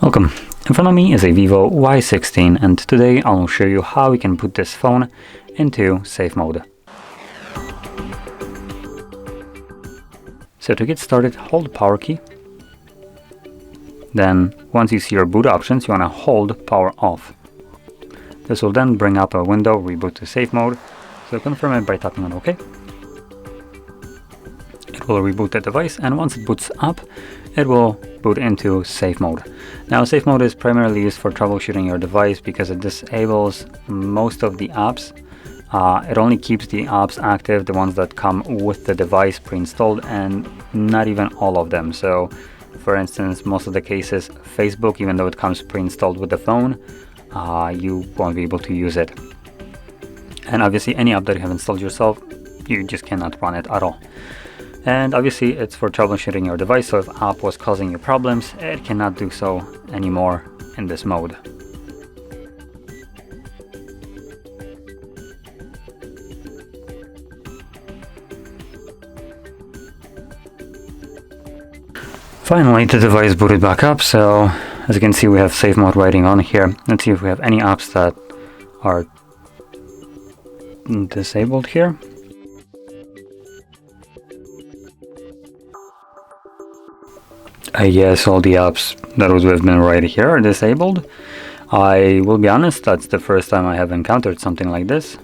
Welcome. In front of me is a Vivo Y16 and today I'll show you how we can put this phone into safe mode. So to get started, hold the power key. Then once you see your boot options, you want to hold power off. This will then bring up a window, reboot to safe mode. So confirm it by tapping on OK. It will reboot the device, and once it boots up, it will boot into safe mode. Now, safe mode is primarily used for troubleshooting your device because it disables most of the apps. It only keeps the apps active, the ones that come with the device pre-installed, and not even all of them. So, for instance, most of the cases, Facebook, even though it comes pre-installed with the phone, you won't be able to use it. And obviously, any app that you have installed yourself, you just cannot run it at all. And obviously it's for troubleshooting your device, so if app was causing you problems, it cannot do so anymore in this mode. Finally, the device booted back up, so as you can see we have safe mode writing on here. Let's see if we have any apps that are disabled here. Yes, all the apps that would have been right here are disabled. I will be honest, that's the first time I have encountered something like this.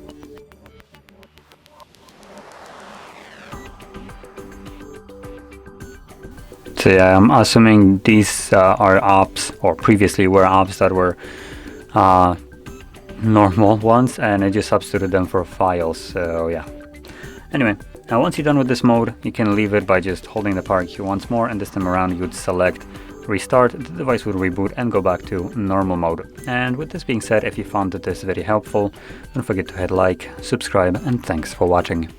So yeah, I'm assuming these are apps, or previously were apps that were normal ones, and I just substituted them for files, so yeah. Anyway, now once you're done with this mode, you can leave it by just holding the power key once more, and this time around you would select restart, the device would reboot and go back to normal mode. And with this being said, if you found this very helpful, don't forget to hit like, subscribe, and thanks for watching.